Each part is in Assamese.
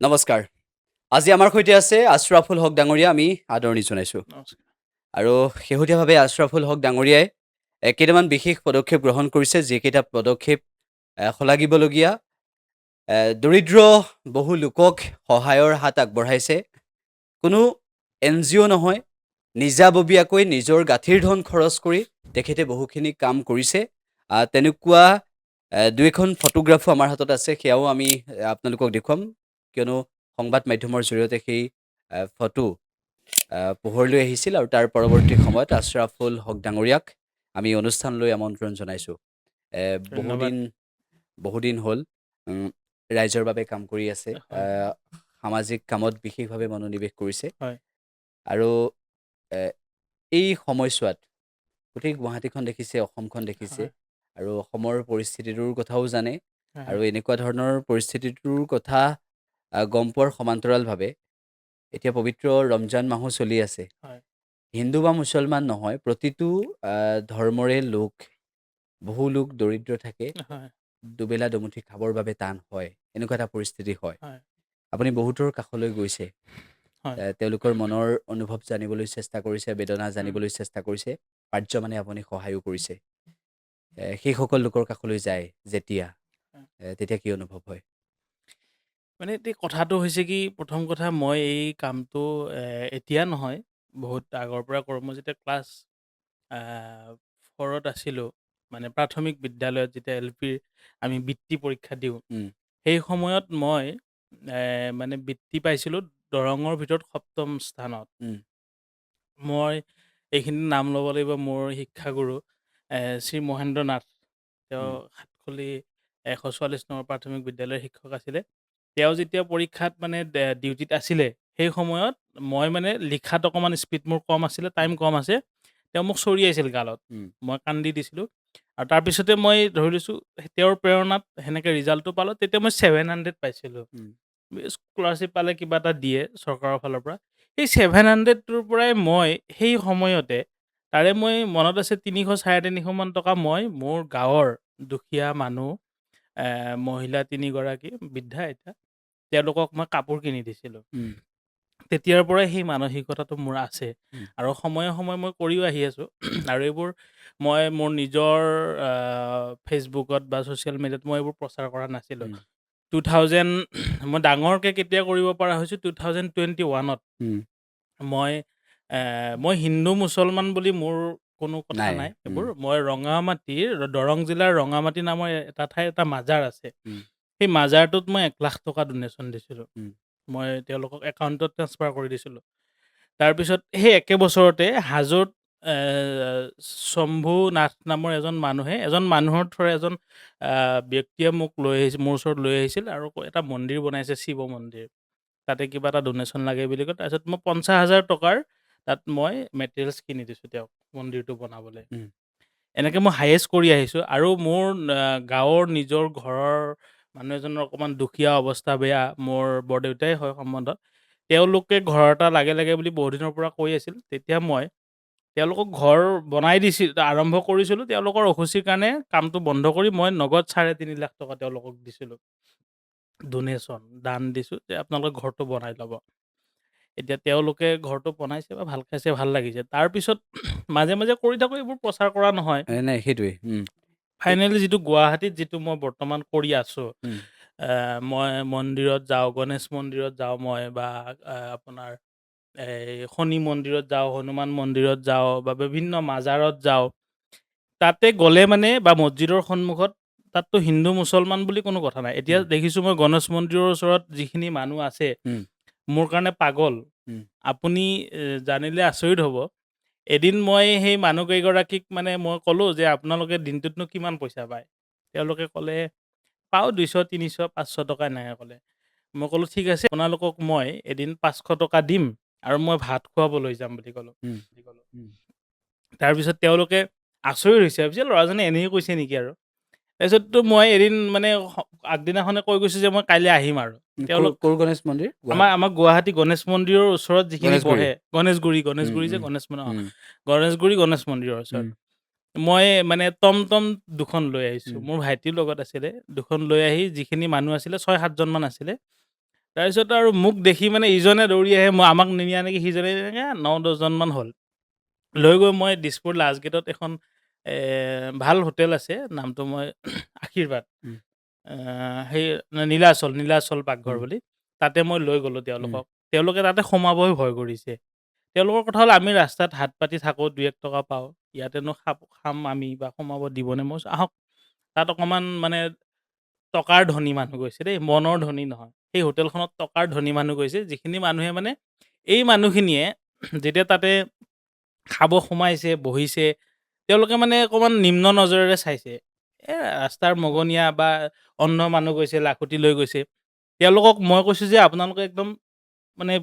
নমস্কাৰ। আজি আমাৰ সৈতে আছে আশ্ৰাফুল হক ডাঙৰীয়া। আমি আদৰণি জনাইছোঁ। নমস্কাৰ। আৰু শেহতীয়াভাৱে আশ্ৰাফুল হক ডাঙৰীয়াই কেইটামান বিশেষ পদক্ষেপ গ্ৰহণ কৰিছে, যিকেইটা পদক্ষেপ শলাগিবলগীয়া। দৰিদ্ৰ বহু লোকক সহায়ৰ হাত আগবঢ়াইছে। কোনো NGO নহয়, নিজাববীয়াকৈ নিজৰ গাঁঠিৰ ধন খৰচ কৰি তেখেতে বহুখিনি কাম কৰিছে। তেনেকুৱা দুই এখন ফটোগ্ৰাফো আমাৰ হাতত আছে, সেয়াও আমি আপোনালোকক দেখুৱাম। কিয়নো সংবাদ মাধ্যমৰ জৰিয়তে সেই ফটো পোহৰলৈ আহিছিল, আৰু তাৰ পৰৱৰ্তী সময়ত আশ্ৰাফুল হক ডাঙৰীয়াক আমি অনুষ্ঠানলৈ আমন্ত্ৰণ জনাইছোঁ। ধন্যবাদ। বহুদিন বহুদিন হ'ল ৰাইজৰ বাবে কাম কৰি আছে। হয়, সামাজিক কামত বিশেষভাৱে মনোনিৱেশ কৰিছে। হয়, আৰু এ, এই সময়ছোৱাত গোটেই গুৱাহাটীখন দেখিছে, অসমখন দেখিছে, হয়, আৰু অসমৰ পৰিস্থিতিটোৰ কথাও জানে। হয়, আৰু এনেকুৱা ধৰণৰ পৰিস্থিতিটোৰ কথা গম পোৱাৰ সমান্তৰালভাৱে এতিয়া পবিত্ৰ ৰমজান মাহো চলি আছে। হয়, হিন্দু বা মুছলমান নহয়, প্ৰতিটো ধৰ্মৰে লোক, বহু লোক দৰিদ্ৰ থাকে। হয়, দুবেলা দুমুঠি খাবৰ বাবে টান হয়, এনেকুৱা এটা পৰিস্থিতি হয়। হয়, আপুনি বহুতৰ কাষলৈ গৈছে, হয়, তেওঁলোকৰ মনৰ অনুভৱ জানিবলৈ চেষ্টা কৰিছে, বেদনা উম, জানিবলৈ চেষ্টা কৰিছে, পাৰ্য মানে আপুনি সহায়ো কৰিছে। সেইসকল লোকৰ কাষলৈ যায় যেতিয়া, হয়। তেতিয়া কি অনুভৱ হয়? মানে এতিয়া কথাটো হৈছে কি, প্ৰথম কথা মই এই কামটো এ এতিয়া নহয়, বহুত আগৰ পৰা কৰোঁ। মই যেতিয়া ক্লাছ 4ত আছিলোঁ, মানে প্ৰাথমিক বিদ্যালয়ত যেতিয়া LPৰ আমি বৃত্তি পৰীক্ষা দিওঁ, উম, সেই সময়ত মই মানে বৃত্তি পাইছিলোঁ দৰঙৰ ভিতৰত 7ম স্থানত। উম, মই এইখিনিত নাম ল'ব লাগিব মোৰ শিক্ষাগুৰু শ্ৰী মহেন্দ্ৰ নাথ। তেওঁ উম, সাতখলি 144 নম্বৰ প্ৰাথমিক বিদ্যালয়ৰ শিক্ষক আছিলে। তেওঁ যেতিয়া পৰীক্ষাত মানে ডিউটিত আছিলে, সেই সময়ত মই মানে লিখাত অকণমান স্পীড মোৰ কম আছিলে, টাইম কম আছে। তেওঁ মোক চৰিয়াইছিল গালত। উম, মই কান্দি দিছিলোঁ। আৰু তাৰপিছতে মই ধৰি লৈছোঁ তেওঁৰ প্ৰেৰণাত সেনেকৈ ৰিজাল্টটো পালোঁ। তেতিয়া মই 700 পাইছিলোঁ। উম, স্কলাৰশ্বিপ পালে কিবা এটা দিয়ে চৰকাৰৰ ফালৰ পৰা। সেই 700টোৰ পৰাই মই সেই সময়তে তাৰে মই মনত আছে 300 350 মান টকা মই মোৰ গাঁৱৰ দুখীয়া মানুহ, মহিলা 3 গৰাকী, বৃদ্ধা আইতা, তেওঁলোকক মই কাপোৰ কিনি দিছিলোঁ। উম, তেতিয়াৰ পৰাই সেই মানসিকতাটো মোৰ আছে। উম, আৰু সময়ে সময়ে মই কৰিও আহি আছোঁ। আৰু এইবোৰ মই মোৰ নিজৰ ফেচবুকত বা ছ'চিয়েল মিডিয়াত মই এইবোৰ প্ৰচাৰ কৰা নাছিলোঁ। উম, 2000 মই ডাঙৰকৈ কেতিয়া কৰিব পৰা হৈছোঁ, 2021ত উম, মই মই হিন্দু মুছলমান বুলি মোৰ কোনো কথা নাই উম, এইবোৰ। মই ৰঙামাটিৰ দৰং জিলাৰ ৰঙামাটি নামৰ এটা ঠাইত এটা মাজাৰ আছে। উম, সেই মাজাৰটোত মই 1,00,000 টকা ডনেশ্যন দিছিলোঁ। উম, মই তেওঁলোকক একাউণ্টত ট্ৰান্সফাৰ কৰি দিছিলোঁ। তাৰপিছত সেই একে বছৰতে হাজোত এ শম্ভু নাথ নামৰ এজন মানুহৰ থ্ৰুৰে এজন ব্যক্তিয়ে মোক লৈ আহিছিল, মোৰ ওচৰত লৈ আহিছিল, আৰু এটা মন্দিৰ বনাইছে, শিৱ মন্দিৰ। তাতে কিবা এটা ডনেশ্যন লাগে বুলি কয়। তাৰপিছত মই 50,000 টকাৰ তাত মই মেটেৰিয়েলছ কিনি দিছোঁ তেওঁক মন্দিৰটো বনাবলৈ। উম, এনেকৈ মই হায়েষ্ট কৰি আহিছোঁ। আৰু মোৰ গাঁৱৰ নিজৰ ঘৰৰ মানুহ এজনৰ অকণমান দুখীয়া অৱস্থা বেয়া, মোৰ বৰদেউতাই হয় সম্বন্ধত। তেওঁলোকে ঘৰ এটা লাগে লাগে বুলি বহুদিনৰ পৰা কৈ আছিল। তেতিয়া মই তেওঁলোকক ঘৰ বনাই আৰম্ভ কৰিছিলোঁ। তেওঁলোকৰ অসুচিৰ কাৰণে কামটো বন্ধ কৰি মই নগদ 3.5 লাখ টকা তেওঁলোকক দিছিলোঁ। ডনেশ্যন, দান দিছোঁ যে আপোনালোকে ঘৰটো বনাই ল'ব। এতিয়া তেওঁলোকে ঘৰটো বনাইছে বা ভাল খাইছে, ভাল লাগিছে। তাৰপিছত মাজে মাজে কৰি থাকোঁ, এইবোৰ প্ৰচাৰ কৰা নহয়। নাই সেইটোৱেই। এই ফাইনেলি যিটো গুৱাহাটীত যিটো মই বৰ্তমান কৰি আছোঁ, উম, মই মন্দিৰত যাওঁ, গণেশ মন্দিৰত যাওঁ মই, বা আপোনাৰ শনি মন্দিৰত যাওঁ, হনুমান মন্দিৰত যাওঁ, বা বিভিন্ন মাজাৰত যাওঁ। তাতে গ'লে মানে, বা মছজিদৰ সন্মুখত, তাততো হিন্দু মুছলমান বুলি কোনো কথা নাই। এতিয়া উম, দেখিছোঁ মই গণেশ মন্দিৰৰ ওচৰত যিখিনি মানুহ আছে, উম, মোৰ কাৰণে পাগল। উম, আপুনি জানিলে আচৰিত হ'ব। এদিন মই সেই মানুহকেইগৰাকীক মানে মই ক'লোঁ যে আপোনালোকে দিনটোতনো কিমান পইচা পায়? তেওঁলোকে ক'লে পাওঁ 200, 300, 500 টকা এনেকৈ ক'লে। মই ক'লোঁ ঠিক আছে, আপোনালোকক মই এদিন 500 টকা দিম, আৰু মই ভাত খুৱাব লৈ যাম বুলি ক'লোঁ। উম, তাৰপিছত তেওঁলোকে আচৰিত হৈছে, ভাবিছে ল'ৰাজনে এনেই কৈছে নেকি আৰু। তাৰপিছততো মই এদিন মানে আগদিনাখনে কৈ গৈছোঁ যে মই কাইলৈ আহিম আৰু। তেওঁলোক ক'ৰ গণেশ মন্দিৰ? গুৱাহাটী? আমাৰ গুৱাহাটী গণেশ মন্দিৰৰ ওচৰত যিখিনি গণেশগুৰি? বহে, গণেশগুৰি উম, উম, উম, গণেশগুৰি গণেশ মন্দিৰৰ ওচৰত। উম, মই মানে টমটম 2খন লৈ আহিছোঁ। উম, মোৰ ভাইটিৰ লগত আছিলে। 2খন লৈ আহি যিখিনি মানুহ আছিলে, 6-7 জনমান আছিলে, তাৰপিছত আৰু মোক দেখি মানে ইজনে দৌৰি আহে, আমাক নিনিয়া নেকি, সিজনে এনেকৈ 9-10 জনমান হ'ল। লৈ গৈ মই দিছপুৰ লাষ্ট গেটত এখন ভাল হোটেল আছে, নামটো মই আশীৰ্বাদ, উম, সেই নীলাচল পাকঘৰ উম, বুলি, তাতে মই লৈ গ'লোঁ উম, তেওঁলোকক। তেওঁলোকে তাতে সোমাবই ভয় কৰিছে। তেওঁলোকৰ কথা হ'ল, আমি ৰাস্তাত হাত পাতি থাকোঁ, 2-1 টকা পাওঁ, ইয়াতেনো খাম আমি বা সোমাব দিবনে? মই কৈছোঁ, আহক। তাত অকণমান মানে টকাৰ ধনী মানুহ গৈছে দেই, মনৰ ধনী নহয়। সেই হোটেলখনত টকাৰ ধনী মানুহ গৈছে, যিখিনি মানুহে মানে এই মানুহখিনিয়ে যেতিয়া তাতে খাব সোমাইছে, বহিছে, তেওঁলোকে মানে অকণমান নিম্ন নজৰেৰে চাইছে। ৰাস্তাৰ মগনীয়া বা অন্য মানুহ গৈছে, লাখুটি লৈ গৈছে। তেওঁলোকক মই কৈছোঁ যে আপোনালোকে একদম মানে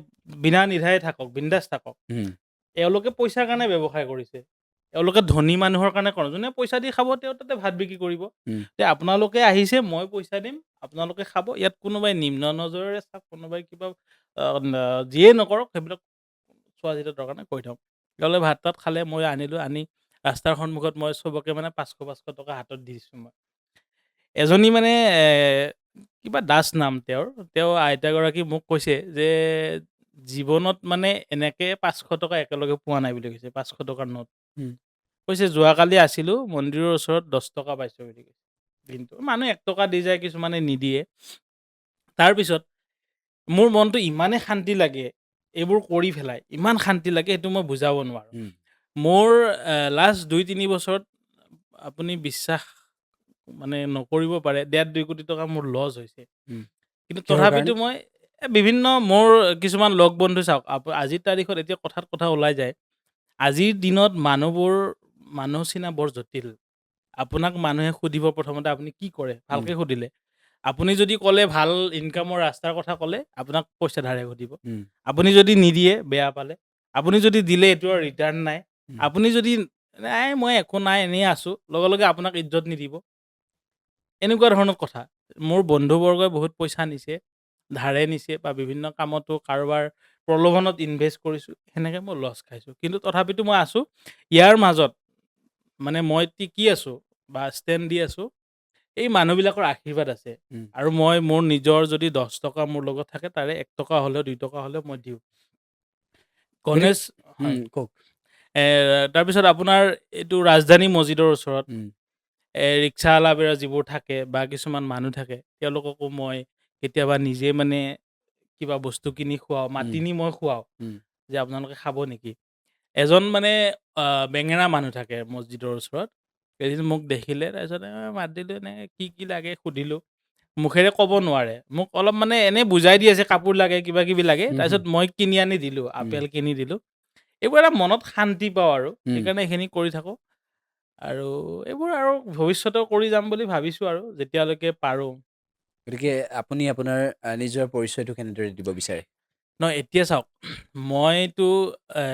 বিনা দ্বিধাই থাকক, বিন্দাছ থাকক। উম, এওঁলোকে পইচাৰ কাৰণে ব্যৱসায় কৰিছে। এওঁলোকে ধনী মানুহৰ কাৰণে কৰে। যোনে পইচা দি খাব তেওঁ তাতে ভাত বিক্ৰী কৰিব। উম, যে আপোনালোকে আহিছে, মই পইচা দিম, আপোনালোকে খাব। ইয়াত কোনোবাই নিম্ন নজৰেৰে চাওক, কোনোবাই কিবা যিয়ে নকৰক, সেইবিলাক চোৱা চিতা দৰকাৰ নাই, কৈ থওঁ। তেওঁলোকে ভাত-তাত খালে, মই আনি ৰাস্তাৰ সন্মুখত মই চবকে মানে 500-500 টকা হাতত দি দিছোঁ মই। এজনী মানে কিবা দাস নাম তেওঁৰ, তেওঁ আইতাগৰাকী মোক কৈছে যে জীৱনত মানে এনেকে 500 টকা একেলগে পোৱা নাই বুলি কৈছে, 500 টকাৰ নোট। উম, কৈছে যোৱাকালি আছিলোঁ, মন্দিৰৰ ওচৰত 10 টকা পাইছোঁ বুলি কৈছে দিনটো। মানুহে 1 টকা দি যায়, কিছুমানে নিদিয়ে। তাৰপিছত মোৰ মনটো ইমানেই শান্তি লাগে, এইবোৰ কৰি পেলাই ইমান শান্তি লাগে, সেইটো মই বুজাব নোৱাৰোঁ। উম, মোৰ লাষ্ট 2-3 বছৰত আপুনি বিশ্বাস মানে নকৰিব পাৰে, 1.5-2 কোটি টকা মোৰ লছ হৈছে। উম। কিন্তু কিহৰ তথাপিতো কাৰণে? মই বিভিন্ন মোৰ কিছুমান লগ বন্ধু চাওক, আজিৰ তাৰিখত এতিয়া কথা ওলাই যায়। আজিৰ দিনত মানুহ চিনা বৰ জটিল। আপোনাক মানুহে সুধিব প্ৰথমতে আপুনি কি কৰে? উম, ভালকে সুধিলে। আপুনি যদি ক'লে ভাল ইনকামৰ ৰাস্তাৰ কথা ক'লে, আপোনাক পইচা ধাৰে সুধিব। উম, আপুনি যদি নিদিয়ে, বেয়া পালে। আপুনি যদি দিলে, এইটো আৰু ৰিটাৰ্ণ নাই। উম, আপুনি যদি নাই মই একো নাই, এনেই আছোঁ, লগে লগে আপোনাক ইজ্জত নিদিব। এনেকুৱা ধৰণৰ কথা। মোৰ বন্ধুবৰ্গই বহুত পইচা নিছে, ধাৰে নিছে বা বিভিন্ন কামতো কাৰোবাৰ প্ৰলোভনত ইনভেষ্ট কৰিছোঁ, সেনেকে মই লছ খাইছোঁ। কিন্তু তথাপিতো মই আছোঁ। ইয়াৰ মাজত মানে মই টিকি আছোঁ বা ষ্টেণ্ড দি আছোঁ, এই মানুহবিলাকৰ আশীৰ্বাদ আছে। উম। আৰু মই মোৰ নিজৰ যদি 10 টকা মোৰ লগত থাকে, তাৰে 1 টকা হ'লেও 2 টকা হ'লেও মই দিওঁ। গতিকে গণেশ, হয়। কওক। তাৰপিছত আপোনাৰ এইটো ৰাজধানী মছজিদৰ ওচৰত উম, ৰিক্সাৱালাবিলাক যিবোৰ থাকে বা কিছুমান মানুহ থাকে, তেওঁলোককো মই কেতিয়াবা নিজে মানে কিবা বস্তু কিনি খুৱাওঁ, উম, মাতি নি মই খুৱাওঁ, উম, যে আপোনালোকে খাব নেকি? এজন মানে বেঙেনা মানুহ থাকে মছজিদৰ ওচৰত। এদিন মোক দেখিলে, তাৰপিছত মাত দিলোঁ, এনেকৈ কি লাগে সুধিলোঁ। মুখেৰে ক'ব নোৱাৰে। মোক অলপ মানে এনেই বুজাই দি আছে, কাপোৰ লাগে, কিবা-কিবি লাগে। হুম, হুম, তাৰপিছত মই কিনি আনি দিলোঁ, উম, আপেল কিনি দিলোঁ। এইবোৰ এটা মনত শান্তি পাওঁ আৰু উম। সেইকাৰণে এইখিনি কৰি থাকোঁ। আৰু এইবোৰ আৰু ভৱিষ্যতেও কৰি যাম বুলি ভাবিছোঁ আৰু যেতিয়ালৈকে পাৰোঁ। গতিকে আপুনি আপোনাৰ নিজৰ পৰিচয়টো কেনেদৰে দিব বিচাৰে? নহয় এতিয়া চাওক, মইতো এ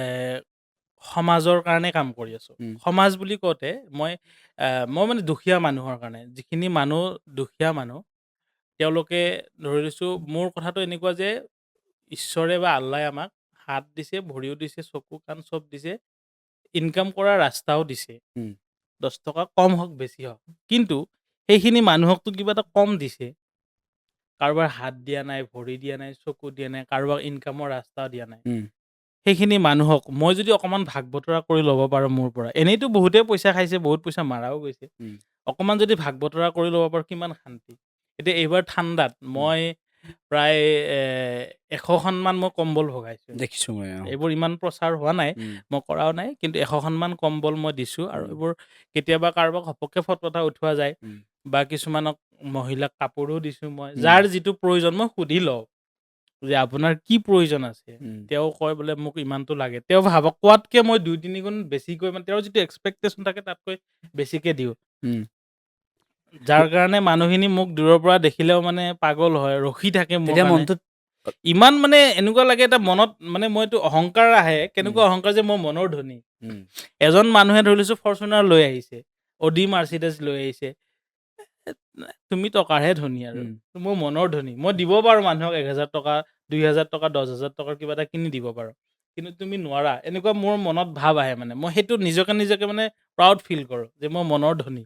সমাজৰ কাৰণে কাম কৰি আছোঁ। উম, সমাজ বুলি কওঁতে মই মানে দুখীয়া মানুহৰ কাৰণে, যিখিনি মানুহ দুখীয়া মানুহ, তেওঁলোকে ধৰি লৈছোঁ, মোৰ কথাটো এনেকুৱা যে ঈশ্বৰে বা আল্লাহে আমাক হাত দিছে, ভৰিও দিছে, চকু কাণ চব দিছে, ইনকাম কৰাৰ ৰাস্তাও দিছে। উম, 10 টকা কম হওক, বেছি হওক। কিন্তু সেইখিনি মানুহকতো কিবা এটা কম দিছে। কাৰোবাৰ হাত দিয়া নাই, ভৰি দিয়া নাই, চকু দিয়া নাই, কাৰোবাক ইনকামৰ ৰাস্তা দিয়া নাই। উম, সেইখিনি মানুহক মই যদি অকণমান ভাগ বতৰা কৰি ল'ব পাৰোঁ মোৰ পৰা, এনেইতো বহুতেই পইচা খাইছে, বহুত পইচা মাৰাও গৈছে। উম, অকণমান যদি ভাগ বতৰা কৰি ল'ব পাৰোঁ, কিমান শান্তি। এতিয়া এইবাৰ ঠাণ্ডাত উম। মই প্ৰায় 100খনমান মই কম্বল ভগাইছোঁ। দেখিছোঁ মই, এইবোৰ ইমান প্ৰচাৰ হোৱা নাই, উম, মই কৰাও নাই, কিন্তু 100খনমান কম্বল মই দিছোঁ। আৰু উম, এইবোৰ কেতিয়াবা কাৰোবাক ঘপককৈ ফটো এটা উঠোৱা যায়, উম, বা কিছুমানক মহিলাক কাপোৰো দিছোঁ মই। উম, যাৰ যিটো প্ৰয়োজন মই সুধি লওঁ যে আপোনাৰ কি প্ৰয়োজন আছে। উম, তেওঁ কয় বোলে মোক ইমানটো লাগে। তেওঁ ভাবক কোৱাতকৈ মই 2-3 গুণ বেছিকৈ, মানে তেওঁৰ যিটো এক্সপেক্টেশ্যন থাকে তাতকৈ বেছিকৈ দিওঁ। উম। যাৰ কাৰণে মানুহখিনি মোক দূৰৰ পৰা দেখিলেও মানে পাগল হয়, ৰখি থাকে মোৰ তেতিয়া কাৰণে। মনটোত ইমান মানে এনেকুৱা লাগে, এটা মনত মানে মইতো অহংকাৰ আহে, উম, কেনেকুৱা অহংকাৰ যে মই মনৰ ধনী। উম, এজন মানুহে ধৰি লৈছোঁ ফৰ্চুনাৰ লৈ আহিছে, অডি মাৰ্চিডিজ লৈ আহিছে। এ, তুমি টকাৰহে ধনী আৰু উম, মোৰ মনৰ ধনী। মই দিব পাৰোঁ মানুহক 1,000 টকা, 2,000 টকা, 10,000 টকাৰ কিবা এটা কিনি দিব পাৰোঁ। কিন্তু তুমি নোৱাৰা। এনেকুৱা মোৰ মনত ভাৱ আহে মানে। মই সেইটো নিজকে মানে প্ৰাউড ফিল কৰোঁ যে মই মনৰ ধনী।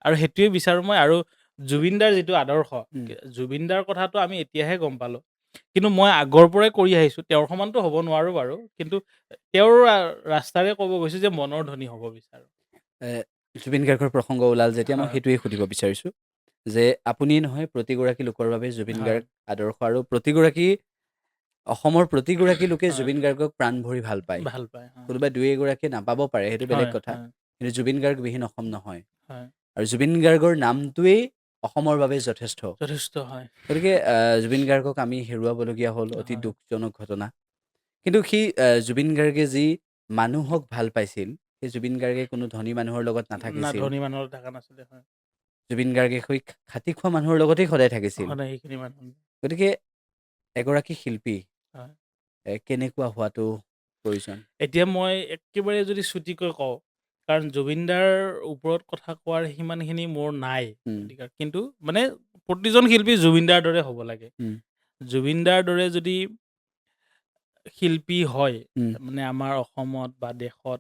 আৰু সেইটোৱে বিচাৰোঁ মই। আৰু জুবিনদাৰ যিটো আদৰ্শ, উম, জুবিনদাৰ কথাটো আমি এতিয়াহে গম পালোঁ। কিন্তু মই আগৰ পৰাই কৰি আহিছোঁ। তেওঁৰ সমানটো হ'ব নোৱাৰোঁ বাৰু। কিন্তু তেওঁৰ ৰাস্তাৰে ক'ব গৈছোঁ যে মনৰ ধনী হ'ব বিচাৰোঁ। এ, জুবিন গাৰ্গৰ প্ৰসংগ ওলাল যেতিয়া মই হয়, সেইটোৱে সুধিব বিচাৰিছোঁ যে আপুনিয়ে নহয় প্ৰতিগৰাকী লোকৰ বাবে জুবিন হয়, গাৰ্গ আদৰ্শ আৰু অসমৰ প্ৰতিগৰাকী লোকে হয়। জুবিন গাৰ্গক প্ৰাণ ভৰি ভাল পায়। ভাল পায়। হয়, কোনোবাই দুই এগৰাকীয়ে নাপাব পাৰে, সেইটো বেলেগ হয়, কথা। হয়, কিন্তু জুবিন গাৰ্গবিহীন অসম নহয়। হয়। আৰু জুবিন গাৰ্গৰ নামটোৱেই অসমৰ বাবে যথেষ্ট। যথেষ্ট হয়। গতিকে জুবিন গাৰ্গক আমি হেৰুৱাবলগীয়া হ'ল, অতি হয়। দুখজনক ঘটনা। কিন্তু সেই জুবিন গাৰ্গে যি মানুহক ভাল পাইছিল, সেই জুবিন গাৰ্গে কোনো ধনী মানুহৰ লগত না নাথাকিছিল। ধনী মানুহৰ থকা নাছিলে। হয়। জুবিন গাৰ্গে সেই খাটি খোৱা মানুহৰ লগতেই সদায় থাকিছিল। সদায় সেইখিনি মানুহ। গতিকে এগৰাকী শিল্পী হয়। কেনেকুৱা হোৱাটো প্ৰয়োজন? এতিয়া মই একেবাৰে যদি চুটিকৈ কওঁ, কাৰণ জুবিনদাৰ ওপৰত কথা কোৱাৰ সিমানখিনি মোৰ নাই উম, অধিকাৰ। কিন্তু মানে প্ৰতিজন শিল্পী জুবিনদাৰ দৰে হ'ব লাগে। উম, জুবিনদাৰ দৰে যদি শিল্পী হয়, উম, মানে আমাৰ অসমত বা দেশত,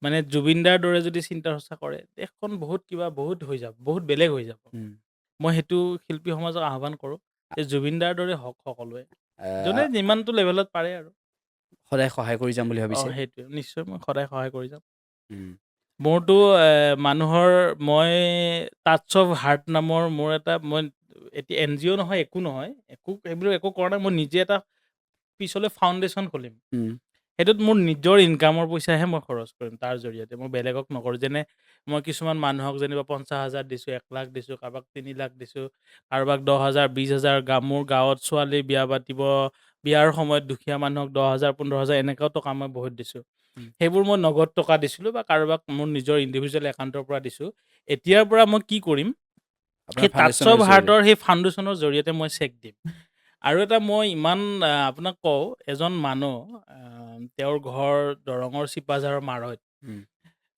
মানে জুবিনদাৰ দৰে যদি চিন্তা চৰ্চা কৰে, দেশখন বহুত হৈ যাব, বহুত বেলেগ হৈ যাব। উম। মই সেইটো শিল্পী সমাজক আহ্বান কৰোঁ যে জুবিনদাৰ দৰে হওক সকলোৱে। যোনে আহ, যিমানটো লেভেলত পাৰে আৰু। সদায় সহায় কৰি যাম বুলি ভাবিছে? সেইটোৱে। নিশ্চয় মই সদায় সহায় কৰি যাম। উম, মোৰতো মানুহৰ মই টাচ অফ হাৰ্ট নামৰ মোৰ এটা মই এতিয়া NGO নহয়, একো নহয়। এইবিলাক একো কৰা নাই। মই নিজে এটা পিছলৈ ফাউণ্ডেশ্যন খুলিম। উম, সেইটোত মোৰ নিজৰ ইনকামৰ পইচাহে মই খৰচ কৰিম তাৰ জৰিয়তে। মই বেলেগক নকৰোঁ। যেনে মই কিছুমান মানুহক যেনিবা 50,000 দিছোঁ, 1,00,000 দিছোঁ, কাৰোবাক 3,00,000 দিছোঁ, কাৰোবাক 10,000, 20,000 মোৰ গাঁৱত ছোৱালী বিয়া পাতিব, বিয়াৰ সময়ত দুখীয়া মানুহক 10,000, 15,000 এনেকুৱাও টকা মই বহুত দিছোঁ। উম। সেইবোৰ মই নগদ টকা দিছিলোঁ বা কাৰোবাক মোৰ নিজৰ ইণ্ডিভিজুৱেল একাউণ্টৰ পৰা দিছোঁ। এতিয়াৰ পৰা মই কি কৰিম, আপোনাৰ সেই টাচ ফাউণ্ডেশ্যনৰ অফ জৰিয়তে? হাৰ্টৰ সেই ফাউণ্ডেশ্যনৰ জৰিয়তে মই চেক দিম। আৰু এটা মই ইমান আপোনাক কওঁ, এজন মানুহ তেওঁৰ ঘৰ দৰঙৰ চিপাঝাৰৰ মাৰৈত। উম,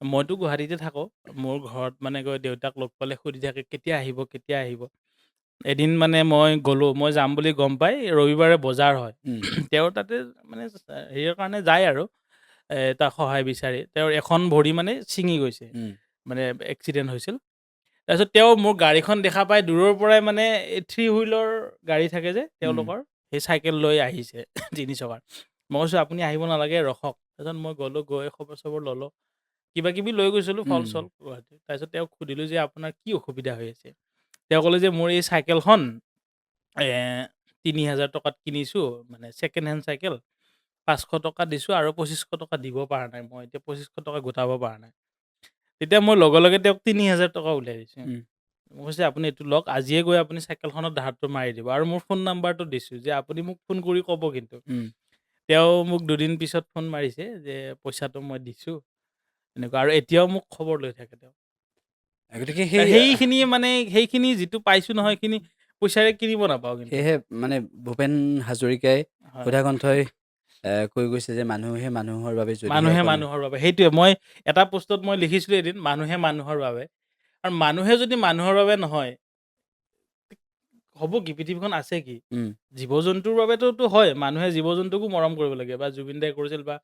মইতো গুৱাহাটীতে থাকোঁ। মোৰ ঘৰত মানে গৈ দেউতাক লগ পালে সুধি থাকে, "কেতিয়া আহিব, কেতিয়া আহিব?" এদিন মানে মই গ'লোঁ। মই যাম বুলি গম পাই ৰবিবাৰে বজাৰ হয়। উম, তেওঁৰ তাতে মানে হেৰিৰ কাৰণে যায় আৰু তাক সহায় বিচাৰি। তেওঁৰ এখন ভৰি মানে ছিঙি গৈছে। উম, মানে এক্সিডেণ্ট হৈছিল। তাৰপিছত তেওঁ মোৰ গাড়ীখন দেখা পাই দূৰৰ পৰাই মানে এই 3 হুইলৰ গাড়ী থাকে যে উম, তেওঁলোকৰ, সেই চাইকেল লৈ আহিছে 3 চকাৰ। মই কৈছোঁ, "আপুনি আহিব নালাগে, ৰখক।" তাৰপিছত মই গ'লোঁ, গৈ খবৰ-চবৰ ল'লোঁ। কিবা-কিবি লৈ গৈছিলোঁ, উম, ফল-চল গুৱাহাটীত। তাৰপিছত তেওঁক সুধিলোঁ যে, "আপোনাৰ কি অসুবিধা হৈ আছে?" তেওঁ ক'লে যে, "মোৰ এই চাইকেলখন এ ৩,০০০ টকাত কিনিছোঁ, মানে ছেকেণ্ড হেণ্ড চাইকেল। ৫০০ টকা দিছোঁ আৰু ২৫০০ টকা দিব পৰা নাই মই। এতিয়া ২৫০০ টকা গোটাব পৰা নাই।" তেতিয়া মই লগে, লগে তেওঁক ৩,০০০ টকা উলিয়াই দিছোঁ। উম, মই কৈছোঁ, "আপুনি এইটো লওক, আজিয়ে গৈ আপুনি চাইকেলখনৰ ধাৰটো মাৰি দিব।" আৰু মোৰ ফোন নাম্বাৰটো দিছোঁ যে, "আপুনি মোক ফোন কৰি ক'ব কিন্তু।" উম। তেওঁ মোক ২ দিন পিছত ফোন মাৰিছে যে, "পইচাটো মই দিছোঁ।" এনেকুৱা আৰু এতিয়াও মোক খবৰ লৈ থাকে তেওঁ। গতিকে সেই সেইখিনি যিটো পাইছোঁ নহয়, সেইখিনি পইচাৰে কিনিব নাপাওঁ কিন্তু। সেয়েহে মানে ভূপেন হাজৰিকাই হয়। সুধাকণ্ঠই কৈ গৈছে যে, মানুহে মানুহৰ বাবে যদিহে মানুহে অকণ মানুহৰ বাবে। সেইটোৱে মই এটা পোষ্টত মই লিখিছিলোঁ এদিন, মানুহে মানুহৰ বাবে। আৰু মানুহে যদি মানুহৰ বাবে নহয়, হ'ব কি? পৃথিৱীখন আছে কি? উম, জীৱ-জন্তুৰ বাবেতো হয়। মানুহে জীৱ-জন্তুকো মৰম কৰিব লাগে বা জুবিন দাই কৰিছিল বা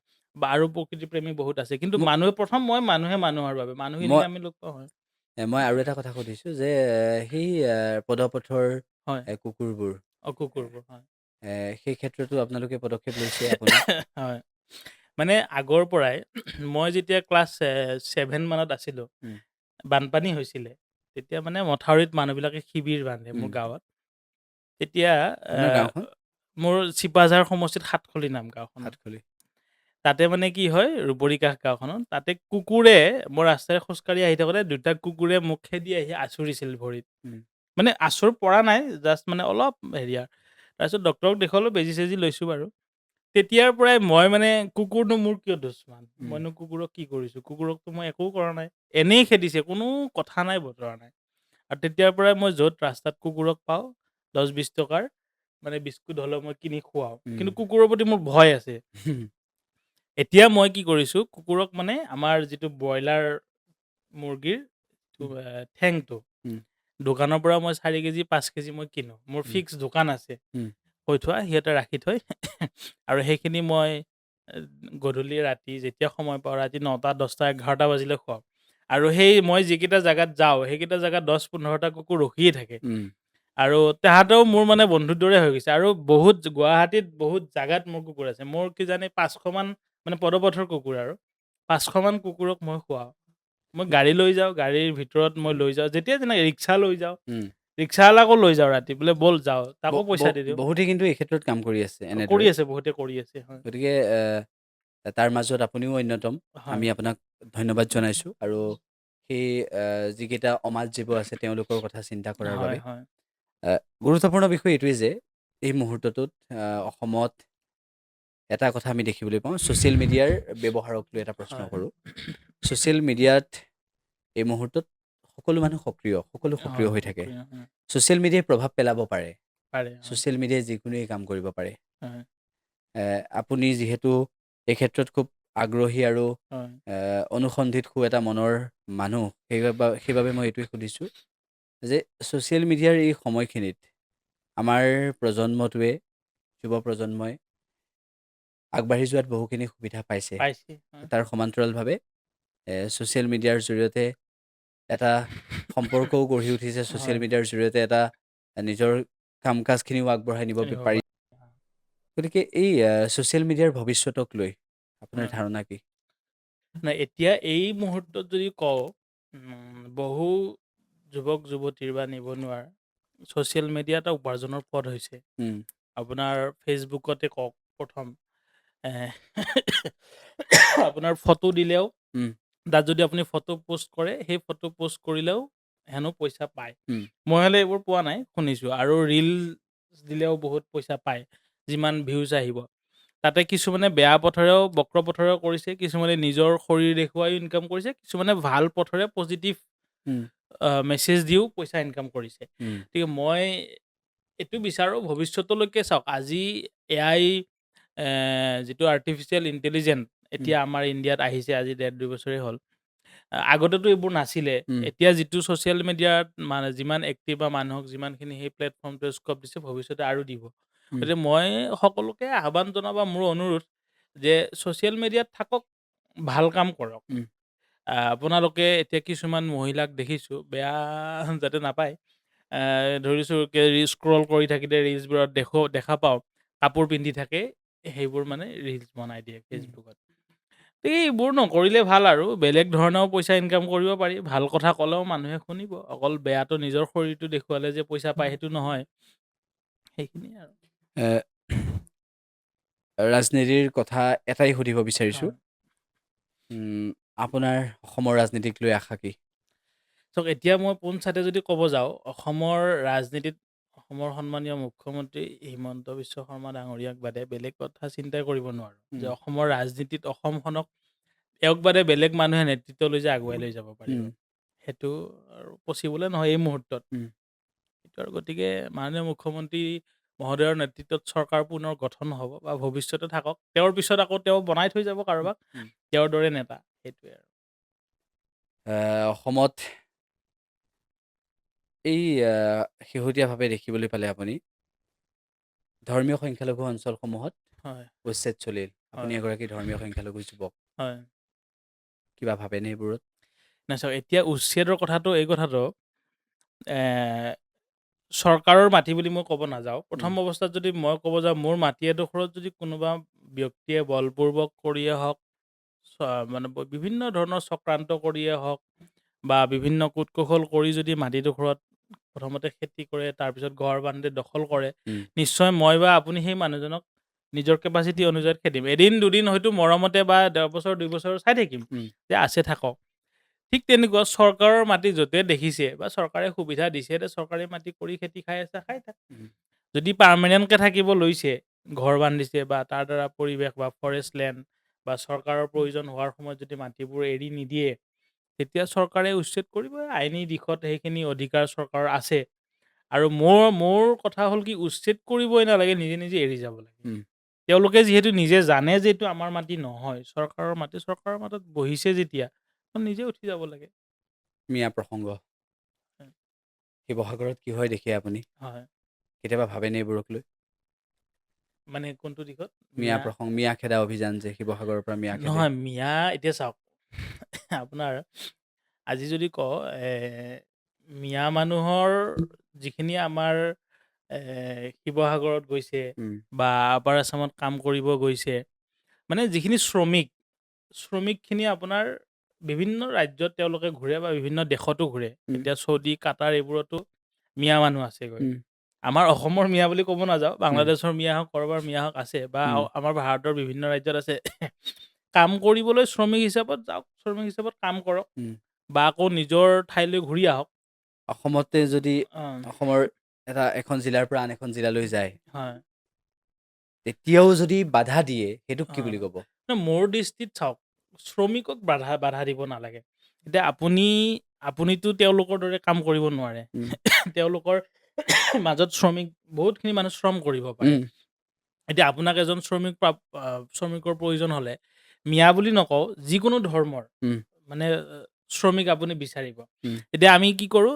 আৰু প্ৰকৃতিপ্ৰেমী বহুত আছে। কিন্তু ম মানুহে মানুহৰ বাবে। মানুহখিনিক মই আমি লগ পাওঁ। হয়। মই আৰু এটা কথা সুধিছোঁ যে, সেই পদপথৰ হয়। কুকুৰবোৰ কুকুৰবোৰ। হয়। এ, সেই ক্ষেত্ৰতো আপোনালোকে পদক্ষেপ লৈছে আপুনি? হয়। মানে আগৰ পৰাই মই যেতিয়া ক্লাছ 7 মানত আছিলোঁ, উম, বানপানী হৈছিলে। তেতিয়া মানে মথাউৰিত মানুহবিলাকে শিবিৰ বান্ধে উম। মোৰ গাঁৱত। তেতিয়া আপোনাৰ গাঁওখন? মোৰ চিপাঝাৰ সমষ্টিত সাতখলি নাম গাঁওখনৰ। সাতখলি। তাতে মানে কি হয়, ৰুবৰীকাষ গাঁওখনত, তাতে কুকুৰে মই ৰাস্তাৰে খোজকাঢ়ি আহি থাকোঁতে ২টা কুকুৰে মোক খেদি আহি আঁচুৰিছিল ভৰিত। উম, মানে আঁচোৰ পৰা নাই, জাষ্ট মানে অলপ হেৰিয়াৰ। তাৰপিছত ডক্তৰক দেখুৱালোঁ, বেজি-চেজি লৈছোঁ বাৰু। তেতিয়াৰ পৰাই মই মানে কুকুৰনো মোৰ কিয় দুশ্মন? উম, মইনো কুকুৰক কি কৰিছোঁ? কুকুৰকতো মই একো কৰা নাই। এনেই খেদিছে, কোনো কথা নাই, বতৰা নাই। আৰু তেতিয়াৰ পৰাই মই য'ত ৰাস্তাত কুকুৰক পাওঁ, ১০-২০ টকাৰ মানে বিস্কুট হ'লেও মই কিনি খুৱাওঁ। উম। কিন্তু কুকুৰৰ প্ৰতি মোৰ ভয় আছে। এতিয়া মই কি কৰিছোঁ, কুকুৰক মানে আমাৰ যিটো ব্ৰইলাৰ মুৰ্গীৰ উম, ঠেংটো, উম, দোকানৰ পৰা মই ৪ কেজি, ৫ কেজি মই কিনো। মোৰ উম, ফিক্স দোকান আছে। উম, কৈ থোৱা, সিহঁতে ৰাখি থয়। আৰু সেইখিনি মই এ গধূলি, ৰাতি যেতিয়া সময় পাওঁ, ৰাতি ৯টা, ১০টা, ১১টা বাজিলে খুৱাওঁ। আৰু সেই মই যিকেইটা জেগাত যাওঁ, সেইকেইটা জেগাত ১০-১৫টা কুকুৰ ৰখিয়ে থাকে। উম। আৰু তাহাঁতেও মোৰ মানে বন্ধুৰ দৰে হৈ গৈছে। আৰু গুৱাহাটীত বহুত জাগাত মোৰ কুকুৰ আছে। মোৰ কিজানি ৫০০ মান মানে পদপথৰ কুকুৰ আৰু। ৫০০ মান কুকুৰক মই খুৱাওঁ। মই গাড়ী লৈ যাওঁ, গাড়ীৰ ভিতৰত মই লৈ যাওঁ। যেতিয়া যেনেকে ৰিক্সা লৈ যাওঁ, উম। ৰিক্সাৱালাকো লৈ যাওঁ ৰাতি। বোলে ব'ল যাওঁ, তাকো ব- পইচা ব- দি দিওঁ। বহুতে কিন্তু এই ক্ষেত্ৰত কাম কৰি আছে কৰি এনেদৰে। আছে, বহুতে কৰি আছে। হয়, গতিকে তাৰ মাজত আপুনিও অন্যতম। হয়, আমি আপোনাক ধন্যবাদ জনাইছোঁ আৰু সেই যিকেইটা অমাত জীৱ আছে তেওঁলোকৰ কথা চিন্তা কৰাৰ হয়, বাবে। হয়, গুৰুত্বপূৰ্ণ বিষয় এইটোৱেই যে এই মুহূৰ্তটোত অসমত এটা কথা আমি দেখিবলৈ পাওঁ, ছ'চিয়েল মিডিয়াৰ ব্যৱহাৰক লৈ এটা প্ৰশ্ন হয়, কৰোঁ। ছ'চিয়েল মিডিয়াত এই মুহূৰ্তত সকলো মানুহ সকলো সক্ৰিয় হয়, হৈ থাকে। সক্ৰিয়, হয়, ছ'চিয়েল মিডিয়াই প্ৰভাৱ পেলাব পাৰে। পাৰে, হয়, ছ'চিয়েল মিডিয়াই যিকোনোৱে কাম কৰিব পাৰে। হয়, আপুনি যিহেতু এই ক্ষেত্ৰত খুব আগ্ৰহী আৰু হয়, অনুসন্ধিৎসু এটা মনৰ মানুহ, সেইবাবে মই এইটোৱে সুধিছোঁ যে ছ'চিয়েল মিডিয়াৰ এই সময়খিনিত আমাৰ প্ৰজন্মটোৱে, যুৱ প্ৰজন্মই আগবাঢ়ি যোৱাত বহুখিনি সুবিধা পাইছে। পাইছে, হয়, তাৰ সমান্তৰালভাৱে ছ'চিয়েল মিডিয়াৰ জৰিয়তে এটা সম্পৰ্কও গঢ়ি উঠিছে। ছ'চিয়েল হয়, মিডিয়াৰ জৰিয়তে এটা নিজৰ কাম কাজখিনিও আগবঢ়াই নিব চিনিব পাৰি। পাৰে। গতিকে এই ছ'চিয়েল মিডিয়াৰ ভৱিষ্যতক লৈ আপোনাৰ হয়। ধাৰণা কি? নাই, এতিয়া এই মুহূৰ্তত যদি কওঁ, বহু যুৱক-যুৱতীৰ বা নিবনুৱাৰ ছ'চিয়েল মিডিয়া এটা উপাৰ্জনৰ পথ হৈছে। উম, আপোনাৰ ফেচবুকতে কওক প্ৰথম। এ আপোনাৰ ফটো দিলেও, উম, তাত যদি আপুনি ফটো পোষ্ট কৰে, সেই ফটো পোষ্ট কৰিলেও হেনো পইচা পায়। উম, মই হ'লে এইবোৰ পোৱা নাই, শুনিছোঁ। আৰু ৰিলচ দিলেও বহুত পইচা পায়, যিমান ভিউজ আহিব। তাতে কিছুমানে বেয়া পথেৰেও, বক্ৰ পথেৰেও কৰিছে, কিছুমানে নিজৰ শৰীৰ দেখুৱাইও ইনকাম কৰিছে, কিছুমানে ভাল পথেৰে পজিটিভ উম, মেছেজ দিও পইচা ইনকাম কৰিছে। উম, গতিকে মই এইটো বিচাৰোঁ ভৱিষ্যতলৈকে চাওক, আজি AI যিটো আৰ্টিফিচিয়েল ইণ্টেলিজেন্ট উম, এতিয়া আমাৰ ইণ্ডিয়াত আহিছে, আজি ১.৫-২ বছৰেই হ'ল। আগতেতো এইবোৰ নাছিলে। উম, এতিয়া যিটো ছ'চিয়েল মিডিয়াত মানে যিমান এক্টিভ বা মানুহক যিমানখিনি সেই প্লেটফৰ্মটোৱে স্ক'প দিছে, ভৱিষ্যতে আৰু দিব। উম, গতিকে মই সকলোকে আহ্বান জনাওঁ বা মোৰ অনুৰোধ যে ছ'চিয়েল মিডিয়াত থাকক, ভাল কাম কৰক। উম, আপোনালোকে এতিয়া কিছুমান মহিলাক দেখিছোঁ, বেয়া যাতে নাপায়। ধৰিছোঁ স্ক্ৰল কৰি থাকিলে ৰিলচবোৰত দেখা পাওঁ, কাপোৰ পিন্ধি থাকে, সেইবোৰ মানে ৰিলচ বনাই দিয়ে উম। ফেচবুকত। এইবোৰ নকৰিলে ভাল আৰু। বেলেগ ধৰণেও পইচা ইনকাম কৰিব পাৰি। ভাল কথা ক'লেও মানুহে শুনিব। অকল বেয়াটো নিজৰ শৰীৰটো দেখুৱালে যে পইচা পায় সেইটো নহয়। সেইখিনিয়ে আৰু। এ, ৰাজনীতিৰ কথা এটাই সুধিব বিচাৰিছোঁ। হয়। আপোনাৰ অসমৰ ৰাজনীতিক লৈ আশা কি? চাওক, এতিয়া মই পোনছাতে যদি ক'ব যাওঁ, অসমৰ ৰাজনীতিত অসমৰ সন্মানীয় মুখ্যমন্ত্ৰী হিমন্ত বিশ্ব শৰ্মা ডাঙৰীয়াক বাদে বেলেগ কথা চিন্তাই কৰিব নোৱাৰোঁ। যে উম, অসমৰ ৰাজনীতিত অসমখনক তেওঁক বাদে বেলেগ মানুহে নেতৃত্ব লৈ যে আগুৱাই লৈ যাব পাৰিব। উম, সেইটো আৰু পচিবলে নহয় এই মুহূৰ্তত। উম, সেইটো আৰু গতিকে মাননীয় মুখ্যমন্ত্ৰী মহোদয়ৰ নেতৃত্বত চৰকাৰ পুনৰ গঠন হ'ব বা ভৱিষ্যতে থাকক। তেওঁৰ পিছত আকৌ তেওঁ বনাই থৈ যাব কাৰোবাক, উম। তেওঁৰ দৰে নেতা। সেইটোৱে আৰু। অসমত এই শেহতীয়াভাৱে দেখিবলৈ পালে আপুনি ধৰ্মীয় সংখ্যালঘু অঞ্চলসমূহত হয়, উচ্ছেদ চলিল। আপুনি হয়, এগৰাকী ধৰ্মীয় সংখ্যালঘু যুৱক। হয়। কিবা ভাবেনে এইবোৰত? নাই চাওক, এতিয়া উচ্ছেদৰ কথাটো এই কথাটো এ চৰকাৰৰ মাটি বুলি মই ক'ব নাযাওঁ। উম, প্ৰথম অৱস্থাত যদি মই ক'ব যাওঁ, মোৰ মাটি এডোখৰত যদি কোনোবা ব্যক্তিয়ে বলপূৰ্বক কৰিয়ে হওক, মানে বিভিন্ন ধৰণৰ চক্ৰান্ত কৰিয়ে হওক বা বিভিন্ন কূট-কৌশল কৰি যদি মাটিডোখৰত প্ৰথমতে খেতি কৰে, তাৰপিছত ঘৰ বান্ধি দখল কৰে, উম, নিশ্চয় মই বা আপুনি সেই মানুহজনক নিজৰ কেপাচিটি অনুযায়ী খেদিম। এদিন দুদিন হয়তো মৰমতে বা ১.৫ বছৰ ২ বছৰ চাই থাকিম উম, যে আছে থাকক। ঠিক তেনেকুৱা চৰকাৰৰ মাটি য'তে দেখিছে বা চৰকাৰে সুবিধা দিছে, চৰকাৰী মাটি কৰি খেতি খাই আছে, খাই থাক। উম, যদি পাৰ্মানেণ্টকৈ থাকিব লৈছে, ঘৰ বান্ধিছে বা তাৰ দ্বাৰা পৰিৱেশ বা ফৰেষ্ট লেণ্ড বা চৰকাৰৰ প্ৰয়োজন হোৱাৰ সময়ত যদি মাটিবোৰ এৰি নিদিয়ে, তেতিয়া চৰকাৰে উচ্ছেদ কৰিবই। আইনী দিশত সেইখিনি অধিকাৰ চৰকাৰৰ আছে। আৰু মোৰ কথা হ'ল কি, উচ্ছেদ কৰিবই নালাগে, নিজে নিজে এৰি যাব লাগে। উম। তেওঁলোকে যিহেতু নিজে জানে যে এইটো আমাৰ মাটি নহয়, চৰকাৰৰ মাটিত বহিছে যেতিয়া, নিজে উঠি যাব লাগে। মিয়া প্ৰসংগ। হয়। শিৱসাগৰত কি হয় দেখে আপুনি? হয়। কেতিয়াবা ভাবেনে এইবোৰক লৈ? মানে কোনটো দিশত? মিয়া প্ৰসংগ, মিয়া খেদা অভিযান যে শিৱসাগৰৰ পৰা মিয়া খেদে। নহয়, মিয়া এতিয়া চাওক, আপোনাৰ আজি যদি কওঁ মিয়া মানুহৰ যিখিনি আমাৰ শিৱসাগৰত গৈছে উম, বা আপাৰ আছামত কাম কৰিব গৈছে, মানে যিখিনি শ্ৰমিকখিনি আপোনাৰ বিভিন্ন ৰাজ্যত তেওঁলোকে ঘূৰে বা বিভিন্ন দেশতো ঘূৰে। উম, এতিয়া চৌদি, কাটাৰ এইবোৰতো মিয়া মানুহ আছেগৈ। উম, আমাৰ অসমৰ মিয়া বুলি ক'ব নাযাওঁ, উম, বাংলাদেশৰ মিয়া হওক, ক'ৰবাৰ মিয়া হওক আছে বা উম, আমাৰ ভাৰতৰ বিভিন্ন ৰাজ্যত আছে। কাম কৰিবলৈ শ্ৰমিক হিচাপত যাওক, শ্ৰমিক হিচাপত কাম কৰক উম। বা আকৌ নিজৰ ঠাইলৈ ঘূৰি আহক। অসমতে যদি অঁ, অসমৰ এখন জিলাৰ পৰা আন এখন জিলালৈ যায়, হয়, তেতিয়াও যদি বাধা দিয়ে, সেইটোক কি বুলি অঁ। ক'ব? মোৰ দৃষ্টিত চাওক, শ্ৰমিকক বাধা দিব নালাগে। এতিয়া আপুনিতো তেওঁলোকৰ দৰে কাম কৰিব নোৱাৰে। উম, তেওঁলোকৰ মাজত বহুতখিনি মানুহ শ্ৰম কৰিব পাৰে। উম, এতিয়া আপোনাক এজন শ্ৰমিকৰ প্ৰয়োজন হ'লে, মিয়া বুলি নকওঁ, যিকোনো ধৰ্মৰ উম, মানে শ্ৰমিক আপুনি বিচাৰিব। উম, এতিয়া আমি কি কৰোঁ,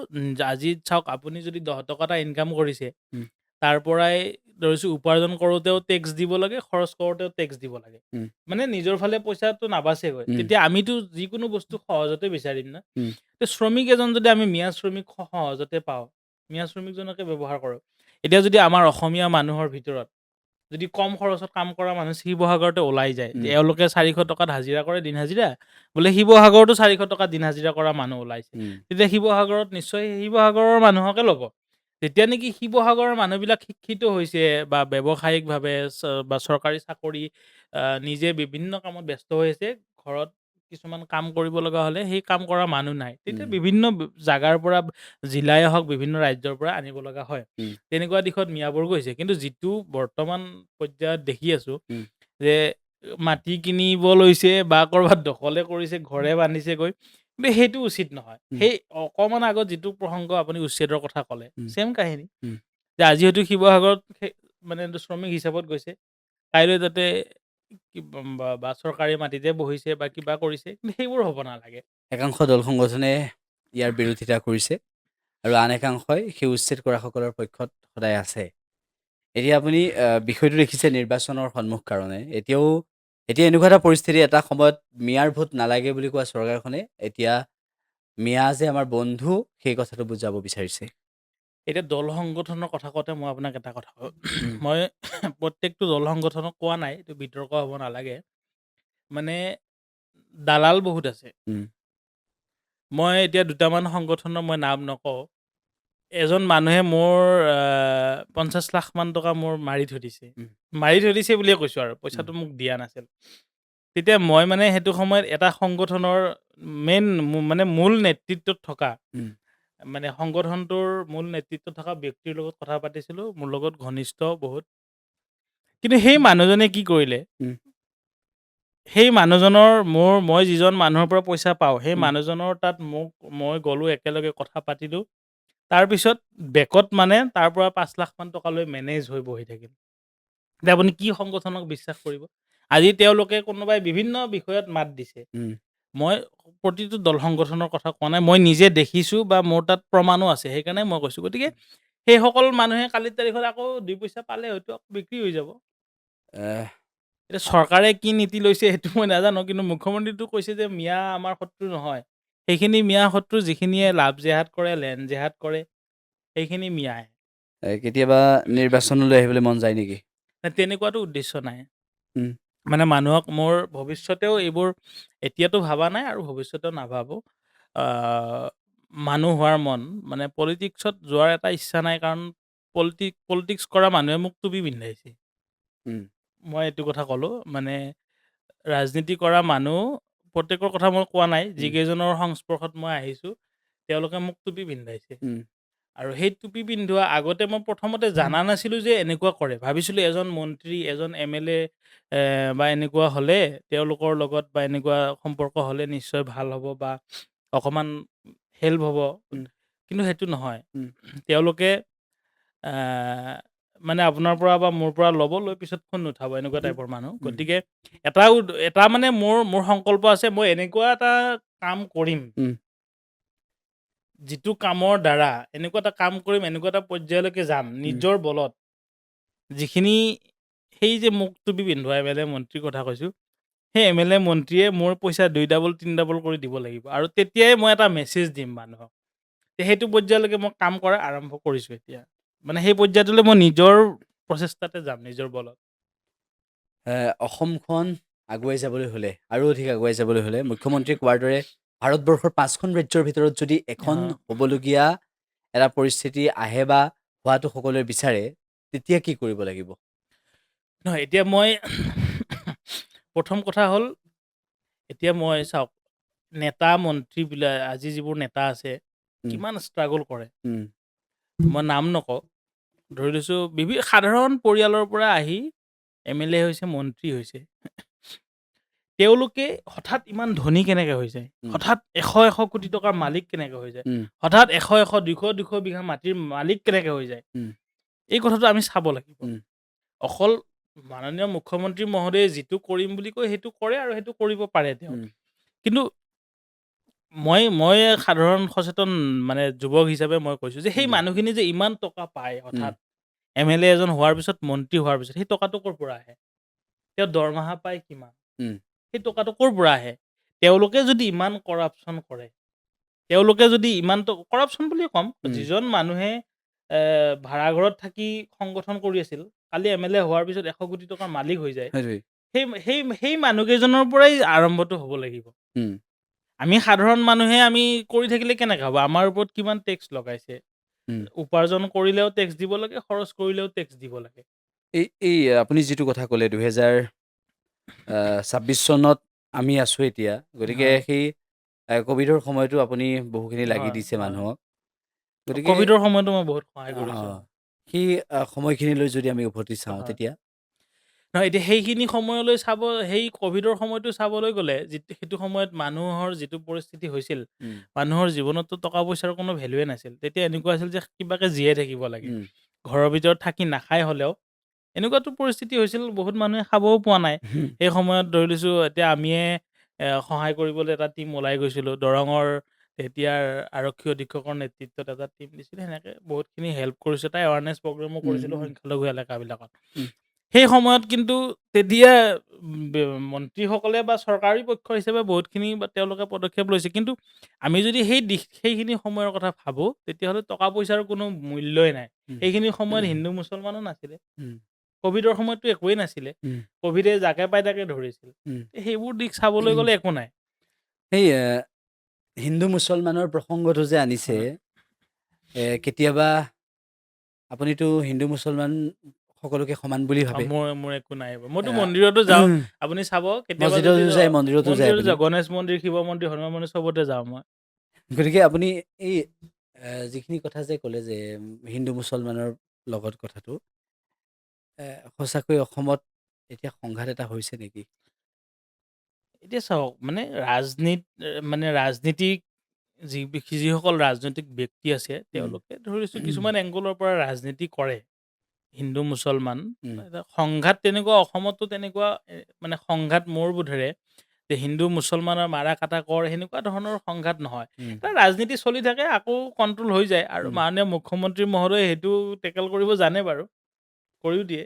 আজি চাওক আপুনি যদি 10 টকা এটা ইনকাম কৰিছে, উম, তাৰ পৰাই ধৰিছোঁ উপাৰ্জন কৰোঁতেও টেক্স দিব লাগে, খৰচ কৰোঁতেও টেক্স দিব লাগে। উম, মানে নিজৰ ফালে পইচাটো নাবাচেগৈ। উম, তেতিয়া আমিতো যিকোনো বস্তু সহজতে বিচাৰিম না। উম, তে শ্ৰমিক এজন যদি আমি মিয়া শ্ৰমিক সহজতে পাওঁ, মিয়া শ্ৰমিকজনকে ব্যৱহাৰ কৰোঁ। এতিয়া যদি আমাৰ অসমীয়া মানুহৰ ভিতৰত যদি কম খৰচত কাম কৰা মানুহ শিৱসাগৰতে ওলাই যায়, যে উম, এওঁলোকে 400 টকাত হাজিৰা কৰে, দিন হাজিৰা। বোলে শিৱসাগৰতো 400 টকাত দিন হাজিৰা কৰা মানুহ ওলাইছে। উম, তেতিয়া শিৱসাগৰত নিশ্চয় শিৱসাগৰৰ মানুহকে ল'ব। যেতিয়া নেকি শিৱসাগৰৰ মানুহবিলাক শিক্ষিত হৈছে বা ব্যৱসায়িকভাৱে বা চৰকাৰী চাকৰি নিজে বিভিন্ন কামত ব্যস্ত হৈ আছে, ঘৰত কিছুমান কাম কৰিব লগা হ'লে সেই কাম কৰা মানুহ নাই। তেতিয়া উম, বিভিন্ন জাগাৰ পৰা, জিলাই হওক, বিভিন্ন ৰাজ্যৰ পৰা আনিব লগা হয়। উম, তেনেকুৱা দিশত মিয়াবোৰ গৈছে। কিন্তু যিটো বৰ্তমান পৰ্যায়ত দেখি আছোঁ, উম, যে মাটি কিনিব লৈছে বা ক'ৰবাত দখলে কৰিছে, ঘৰে বান্ধিছেগৈ। কিন্তু সেইটো উচিত নহয়। উম, সেই অকমান আগত যিটো প্ৰসংগ আপুনি উচ্ছেদৰ কথা ক'লে, উম, ছেম কাহিনী। উম, যে আজি হয়তো শিৱসাগৰত মানে শ্ৰমিক হিচাপত গৈছে, কাইলৈ তাতে বা চৰকাৰী মাটিতে বহিছে বা কিবা কৰিছে। কিন্তু সেইবোৰ হ'ব নালাগে। একাংশ দল সংগঠনে ইয়াৰ বিৰোধিতা কৰিছে আৰু আন একাংশই সেই উচ্ছেদ কৰাসকলৰ পক্ষত সদায় আছে। এতিয়া আপুনি বিষয়টো দেখিছে নিৰ্বাচনৰ সন্মুখ কাৰণে। এতিয়া এনেকুৱা এটা পৰিস্থিতি, এটা সময়ত মিয়াৰ ভোট নালাগে বুলি কোৱা চৰকাৰখনে এতিয়া মিয়া যে আমাৰ বন্ধু, সেই কথাটো বুজাব বিচাৰিছে। এতিয়া দল সংগঠনৰ কথা কওঁতে মই আপোনাক এটা কথা কওঁ। উম, মই প্ৰত্যেকটো দল সংগঠনক কোৱা নাই, এইটো বিতৰ্ক হ'ব নালাগে। মানে দালাল বহুত আছে। উম, মই এতিয়া দুটামান সংগঠনৰ মই নাম নকওঁ। এজন মানুহে মোৰ ৫০ লাখ মান টকা মোৰ মাৰি থৈ দিছে। উম, মাৰি থৈ দিছে বুলিয়ে কৈছোঁ আৰু, উম, পইচাটো মোক দিয়া নাছিল। তেতিয়া মই মানে সেইটো সময়ত এটা সংগঠনৰ মানে মূল নেতৃত্বত থকা, উম, মানে সংগঠনটোৰ মূল নেতৃত্বত থকা ব্যক্তিৰ লগত কথা পাতিছিলোঁ, মোৰ লগত ঘনিষ্ঠ বহুত। কিন্তু সেই মানুহজনে কি কৰিলে, উম, সেই মানুহজনৰ মই যিজন মানুহৰ পৰা পইচা পাওঁ, সেই উম, মানুহজনৰ তাত মই গ'লোঁ, একেলগে কথা পাতিলোঁ। তাৰপিছত বেকত মানে তাৰ পৰা ৫ লাখ মান টকা লৈ মেনেজ হৈ বহি থাকিল। এতিয়া আপুনি কি সংগঠনক বিশ্বাস কৰিব? আজি তেওঁলোকে কোনোবাই বিভিন্ন বিষয়ত মাত দিছে। উম, মই প্ৰতিটো দল সংগঠনৰ কথা কোৱা নাই। মই নিজে দেখিছোঁ বা মোৰ তাত প্ৰমাণো আছে। সেইকাৰণে মই কৈছোঁ। গতিকে সেইসকল মানুহে কালিৰ তাৰিখত আকৌ ২ পইচা পালে হয়তো আকৌ বিক্ৰী হৈ যাব। আহ, এতিয়া চৰকাৰে কি নীতি লৈছে সেইটো মই নাজানো। কিন্তু মুখ্যমন্ত্ৰীটো কৈছে যে মিয়া আমাৰ শত্ৰু নহয়। সেইখিনি মিয়া শত্ৰু যিখিনিয়ে লাভ জেহাদ কৰে, লেন জেহাদ কৰে, সেইখিনি মিয়াই। কেতিয়াবা নিৰ্বাচনলৈ আহিবলৈ মন যায় নেকি? তেনেকুৱাতো উদ্দেশ্য নাই। উম, মানে মানুহক মোৰ ভৱিষ্যতেও এইবোৰ, এতিয়াতো ভাবা নাই আৰু ভৱিষ্যতেও নাভাবোঁ। মানুহ হোৱাৰ মন, মানে পলিটিক্সত যোৱাৰ এটা ইচ্ছা নাই। কাৰণ পলিটিক্স কৰা মানুহে মোক টুপী পিন্ধাইছে। উম, মই এইটো কথা ক'লোঁ। মানে ৰাজনীতি কৰা মানুহ প্ৰত্যেকৰ কথা মই কোৱা নাই। উম, যিকেইজনৰ সংস্পৰ্শত মই আহিছোঁ, তেওঁলোকে মোক টুপী পিন্ধাইছে। উম, আৰু সেই টুপী পিন্ধোৱা আগতে মই প্ৰথমতে জানা নাছিলোঁ যে এনেকুৱা কৰে। ভাবিছিলোঁ এজন মন্ত্ৰী, এজন MLA বা এনেকুৱা হ'লে, তেওঁলোকৰ লগত বা এনেকুৱা সম্পৰ্ক হ'লে নিশ্চয় ভাল হ'ব বা অকণমান হেল্প হ'ব। উম, কিন্তু সেইটো নহয়। উম, তেওঁলোকে আ মানে আপোনাৰ পৰা বা মোৰ পৰা ল'ব, লৈ পিছত ফোন নুঠাব, এনেকুৱা উম, টাইপৰ মানুহ। উম, গতিকে এটা মানে মোৰ সংকল্প আছে, মই এনেকুৱা এটা কাম কৰিম, উম, যিটো কামৰ দ্বাৰা এনেকুৱা এটা কাম কৰিম, এনেকুৱা এটা পৰ্যায়লৈকে যাম উম, নিজৰ বলত, যিখিনি সেই যে মোক টুপী পিন্ধোৱা MLA মন্ত্ৰীৰ কথা কৈছোঁ, সেই MLA মন্ত্ৰীয়ে মোৰ পইচা 2 ডাবল 3 ডাবল কৰি দিব লাগিব। আৰু তেতিয়াই মই এটা মেছেজ দিম মানুহক সেইটো পৰ্যায়লৈকে মই কাম কৰা আৰম্ভ কৰিছোঁ এতিয়া। মানে সেই পৰ্যায়টোলৈ মই নিজৰ প্ৰচেষ্টাতে যাম, নিজৰ বলত। অসমখন আগুৱাই যাবলৈ হ'লে আৰু অধিক আগুৱাই যাবলৈ হ'লে মুখ্যমন্ত্ৰীয়ে কোৱাৰ দৰে ভাৰতবৰ্ষৰ 5খন ৰাজ্যৰ ভিতৰত যদি এখন অঁ। হ'বলগীয়া এটা পৰিস্থিতি আহে বা হোৱাটো সকলোৱে বিচাৰে, তেতিয়া কি কৰিব লাগিব? নহয় এতিয়া মই প্ৰথম কথা হ'ল, এতিয়া মই চাওক, নেতা মন্ত্ৰীবিলাক আজি যিবোৰ নেতা আছে, উম, কিমান ষ্ট্ৰাগল কৰে। উম, মই নাম নকওঁ, ধৰি লৈছোঁ সাধাৰণ পৰিয়ালৰ পৰা আহি MLA হৈছে, মন্ত্ৰী হৈছে। তেওঁলোকে হঠাৎ ইমান ধনী কেনেকে হৈ যায়? উম, হঠাৎ ১০০ কোটি টকাৰ মালিক কেনেকে হৈ যায়? উম, হঠাৎ ১০০, ২০০ বিঘা মাটিৰ মালিক কেনেকে হৈ যায়? উম, এই কথাটো আমি চাব লাগিব। উম, অকল মাননীয় মুখ্যমন্ত্ৰী মহোদয়ে যিটো কৰিম বুলি কয় সেইটো কৰে আৰু সেইটো কৰিব পাৰে তেওঁ। উম, কিন্তু মই সাধাৰণ সচেতন মানে যুৱক হিচাপে মই কৈছোঁ যে সেই উম, মানুহখিনি যে ইমান টকা পায় উম, হঠাৎ, MLA এজন হোৱাৰ পিছত, মন্ত্ৰী হোৱাৰ পিছত, সেই টকাটো ক'ৰ পৰা আহে? তেওঁ দৰমহা পায় কিমান? উম, সেই টকাটো ক'ৰ পৰা আহে? তেওঁলোকে যদি ইমান কৰাপচন কৰে, তেওঁলোকে যদি কৰাপচন বুলিয়ে ক'ম, উম, যিজন মানুহে ভাড়াঘৰত থাকি সংগঠন কৰি আছিল, কালি MLA হোৱাৰ পিছত ১০০ কোটি টকাৰ মালিক হৈ যায়। সেইটোৱেই। সেই মানুহকেইজনৰ পৰাই আৰম্ভটো হ'ব লাগিব। উম, আমি সাধাৰণ মানুহে আমি কৰি থাকিলে কেনেকে হ'ব? আমাৰ ওপৰত কিমান টেক্স লগাইছে। উম। উপাৰ্জন কৰিলেও টেক্স দিব লাগে, খৰচ কৰিলেও টেক্স দিব লাগে। এই এই আপুনি যিটো কথা ক'লে ২০২৬ চনত আমি আছোঁ এতিয়া। গতিকে হয়, সেই ক'ভিডৰ সময়তো আপুনি বহুখিনি লাগি হয়, দিছে হয়। মানুহক। গতিকে ক'ভিডৰ সময়তো মই বহুত সহায় কৰিছোঁ। অঁ, সেই সময়খিনিলৈ যদি আমি উভতি চাওঁ হয়। তেতিয়া নহয় এতিয়া সেইখিনি সময়লৈ সেই ক'ভিডৰ সময়টো চাবলৈ গ'লে সেইটো সময়ত মানুহৰ যিটো পৰিস্থিতি হৈছিল, উম, মানুহৰ জীৱনততো টকা-পইচাৰ কোনো ভেলুৱে নাছিল। তেতিয়া এনেকুৱা আছিল যে কিবাকে জীয়াই থাকিব লাগে। উম, ঘৰৰ ভিতৰত থাকি নাখাই হ'লেও এনেকুৱাতো পৰিস্থিতি হৈছিল, বহুত মানুহে খাবও পোৱা নাই। হুম, সেই সময়ত ধৰি লৈছোঁ এতিয়া আমিয়ে সহায় কৰিবলৈ এটা টীম ওলাই গৈছিলোঁ। দৰঙৰ তেতিয়াৰ আৰক্ষী অধীক্ষকৰ নেতৃত্বত এটা টীম দিছিলে। সেনেকে বহুতখিনি হেল্প কৰিছোঁ। এটা এৱাৰনেছ প্ৰগ্ৰেমো উম, কৰিছিলোঁ উম, সংখ্যালঘু এলেকাবিলাকত। উম, সেই সময়ত কিন্তু তেতিয়া মন্ত্ৰীসকলে বা চৰকাৰী পক্ষ হিচাপে বহুতখিনি তেওঁলোকে পদক্ষেপ লৈছে। কিন্তু আমি যদি সেইখিনি সময়ৰ কথা ভাবোঁ, তেতিয়াহ'লে টকা-পইচাৰ কোনো মূল্যই নাই। উম, সেইখিনি সময়ত হিন্দু-মুছলমানো নাছিলে। উম, ক'ভিডৰ সময়ততো একোৱেই নাছিলে। উম, ক'ভিডে যাকে পায় তাকে ধৰিছিল। উম। সেইবোৰ দিশ চাবলৈ গ'লে একো নাই। সেই হিন্দু-মুছলমানৰ প্ৰসংগটো যে আনিছে, হয়। কেতিয়াবা আপুনিতো হিন্দু-মুছলমান সকলোকে সমান বুলি ভাবে। মোৰ একো নাই। মইতো আহ, মন্দিৰতো যাওঁ। আপুনি চাব কেতিয়াবা যদি মছজিদতো যায়, মন্দিৰতো যায় মন্দিৰতো আপুনি। যাওঁ। গণেশ মন্দিৰ, শিৱ মন্দিৰ, হনুমান মন্দিৰ চবতে যাওঁ মই। গতিকে আপুনি এই যিখিনি কথা যে ক'লে যে হিন্দু-মুছলমানৰ লগত কথাটো, সঁচাকৈ অসমত এতিয়া সংঘাত এটা হৈছে নেকি? এতিয়া চাওক মানে ৰাজনীতিক যিসকল ৰাজনৈতিক ব্যক্তি আছে, উম, তেওঁলোকে ধৰিছোঁ কিছুমান এংগলৰ পৰা ৰাজনীতি কৰে। হিন্দু-মুছলমান উম, সংঘাত তেনেকুৱা অসমতো তেনেকুৱা মানে সংঘাত মোৰ বোধেৰে যে হিন্দু-মুছলমানৰ মাৰা-কাটা সেনেকুৱা ধৰণৰ সংঘাত নহয়। উম, এটা ৰাজনীতি চলি থাকে, আকৌ কণ্ট্ৰল হৈ যায় আৰু উম, মাননীয় মুখ্যমন্ত্ৰী মহোদয়ে সেইটো টেকেল কৰিব জানে বাৰু, কৰিও দিয়ে।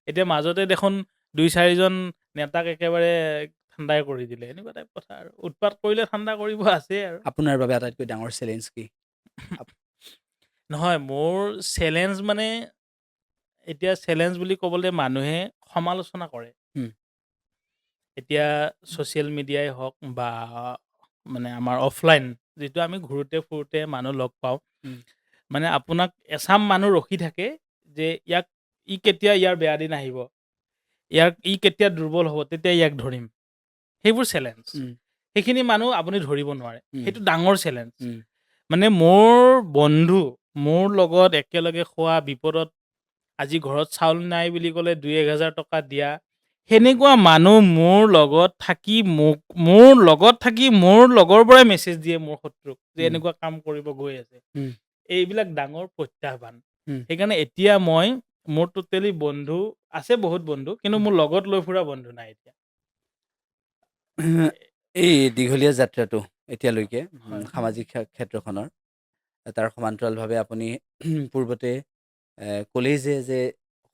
এতিয়া মাজতে দেখোন ২-৪জন নেতাক একেবাৰে ঠাণ্ডাই কৰি দিলে। এনেকুৱা টাইপ কথা আৰু। উৎপাত কৰিলে ঠাণ্ডা কৰিব আছেই আৰু। আপোনাৰ বাবে আটাইতকৈ ডাঙৰ চেলেঞ্জ কি? আপ- নহয়, মোৰ চেলেঞ্জ মানে এতিয়া চেলেঞ্জ বুলি ক'বলৈ মানুহে সমালোচনা কৰে। উম, এতিয়া ছ'চিয়েল মিডিয়াই হওক বা মানে আমাৰ অফলাইন যিটো আমি ঘূৰোতে-ফুৰোতে মানুহ লগ পাওঁ। উম, মানে আপোনাক এচাম মানুহ ৰখি থাকে যে ই কেতিয়া ইয়াৰ বেয়া দিন আহিব। ই কেতিয়া দুৰ্বল হ'ব, তেতিয়া ইয়াক ধৰিম। সেইবোৰ চেলেঞ্জ। উম, সেইখিনি মানুহ আপুনি ধৰিব নোৱাৰে। উম, সেইটো ডাঙৰ চেলেঞ্জ। উম, মানে মোৰ বন্ধু, মোৰ লগত একেলগে খোৱা, বিপদত আজি ঘৰত চাউল নাই বুলি ক'লে ২-১,০০০ টকা দিয়া। সেনেকুৱা মানুহ মোৰ লগত থাকি মোৰ লগৰ পৰাই মেছেজ দিয়ে মোৰ শত্ৰুক যে উম, এনেকুৱা কাম কৰিব গৈ আছে। উম, এইবিলাক ডাঙৰ প্ৰত্যাহ্বান। উম। সেইকাৰণে এতিয়া মোৰ টোটেলি বন্ধু আছে, বহুত বন্ধু। কিন্তু মোৰ লগত লৈ ফুৰা বন্ধু নাই এতিয়া। এই দীঘলীয়া যাত্ৰাটো এতিয়ালৈকে হয়, সামাজিক ক্ষেত্ৰখনৰ তাৰ সমান্তৰালভাৱে আপুনি পূৰ্বতে ক'লেই যে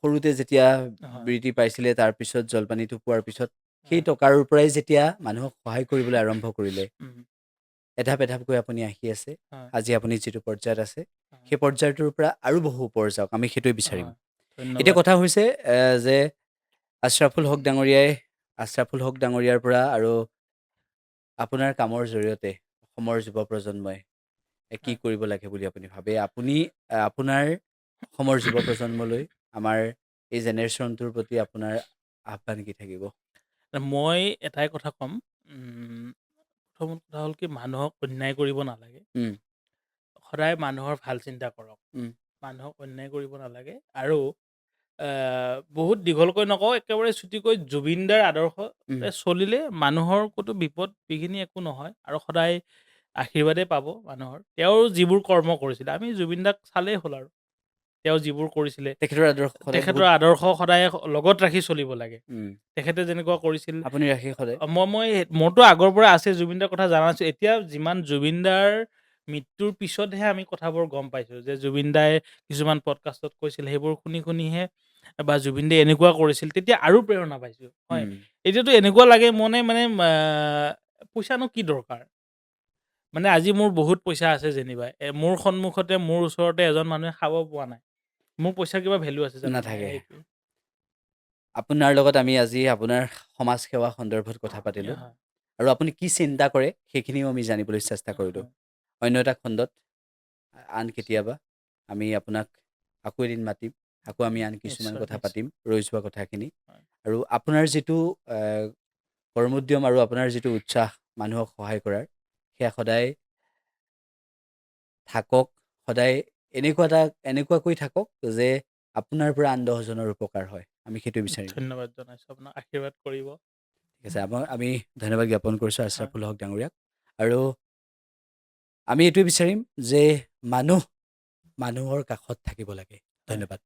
সৰুতে যেতিয়া হয়, বৃত্তি পাইছিলে, তাৰপিছত জলপানিটো পোৱাৰ পিছত সেই হয়। টকাৰ পৰাই যেতিয়া মানুহক সহায় কৰিবলৈ আৰম্ভ কৰিলে, উম। এধাপ এধাপকৈ আপুনি আহি আছে। হয়, আজি আপুনি যিটো পৰ্যায়ত আছে, হয়, সেই পৰ্যায়টোৰ পৰা আৰু বহু ওপৰ যাওক। আমি সেইটোৱে বিচাৰিম। হয়। এতিয়া ধন্যবাদ। কথা হৈছে যে আশ্ৰাফুল হক ডাঙৰীয়াৰ পৰা আৰু আপোনাৰ কামৰ জৰিয়তে অসমৰ যুৱ প্ৰজন্মই কি হয়। কৰিব লাগে বুলি আপুনি ভাবে? আপুনি আপোনাৰ অসমৰ যুৱ প্ৰজন্মলৈ আমাৰ এই জেনেৰেশ্যনটোৰ প্ৰতি আপোনাৰ আহ্বান কি থাকিব? মই এটাই কথা ক'ম, উম, প্ৰথম কথা হ'ল কি মানুহক অন্যায় কৰিব নালাগে। উম, সদায় মানুহৰ ভাল চিন্তা কৰক। উম, মানুহক অন্যায় কৰিব নালাগে আৰু বহুত দীঘলকৈ নকওঁ, একেবাৰে চুটিকৈ জুবিনদাৰ উম, আদৰ্শতে চলিলে মানুহৰ ক'তো বিপদ বিঘিনি একো নহয় আৰু সদায় আশীৰ্বাদেই পাব মানুহৰ। তেওঁ যিবোৰ কৰ্ম কৰিছিলে, আমি জুবিনদাক চালেই হ'ল আৰু। তেওঁ যিবোৰ কৰিছিলে, তেখেতৰ আদৰ্শ সদায় তেখেতৰ বহুত আদৰ্শ সদায় লগত ৰাখি চলিব লাগে। উম, তেখেতে যেনেকুৱা কৰিছিল, আপুনি ৰাখি সদায় মোৰতো আগৰ পৰা আছে জুবিনদাৰ কথা জানা নাছিলোঁ। এতিয়া যিমান জুবিনদাৰ মৃত্যুৰ পিছতহে আমি কথাবোৰ গম পাইছোঁ যে জুবিনদাই কিছুমান পডকাষ্টত কৈছিল, সেইবোৰ শুনি শুনিহে বা জুবিনদাই এনেকুৱা কৰিছিল, তেতিয়া আৰু প্ৰেৰণা পাইছোঁ। হয়, উম, এতিয়াতো এনেকুৱা লাগে মানে পইচানো কি দৰকাৰ? মানে আজি মোৰ বহুত পইচা আছে যেনিবা, মোৰ সন্মুখতে মোৰ ওচৰতে এজন মানুহে খাব পোৱা নাই। মোৰ পইচাৰ কিবা ভেলু আছে জানো? নাই। নাথাকে। সেইটোৱে। আপোনাৰ লগত আমি আজি আপোনাৰ সমাজ সেৱা সন্দৰ্ভত কথা পাতিলোঁ হয়, আৰু আপুনি কি চিন্তা কৰে সেইখিনিও আমি জানিবলৈ চেষ্টা কৰিলোঁ। হয়, অন্য এটা খণ্ডত আন কেতিয়াবা আমি আপোনাক আকৌ এদিন মাতিম। আকৌ আমি আন কিছুমান নিশ্চয়, কথা নিশ্চয়। পাতিম, ৰৈ যোৱা কথাখিনি। হয়, আৰু আপোনাৰ যিটো কৰ্মোদ্যম আৰু আপোনাৰ যিটো উৎসাহ মানুহক সহায় কৰাৰ, সেয়া সদায় থাকক, সদায় এনেকুৱাকৈ থাকক যে আপোনাৰ পৰা আন 10জনৰ উপকাৰ হয়। আমি সেইটো বিচাৰিম। ধন্যবাদ জনাইছোঁ আপোনাক। আশীৰ্বাদ কৰিব। ঠিক আছে, আমি ধন্যবাদ জ্ঞাপন কৰিছোঁ হয়, আশ্ৰাফুল হক ডাঙৰীয়াক। আৰু আমি এইটোৱে বিচাৰিম যে মানুহ মানুহৰ কাষত থাকিব লাগে। হয়। ধন্যবাদ।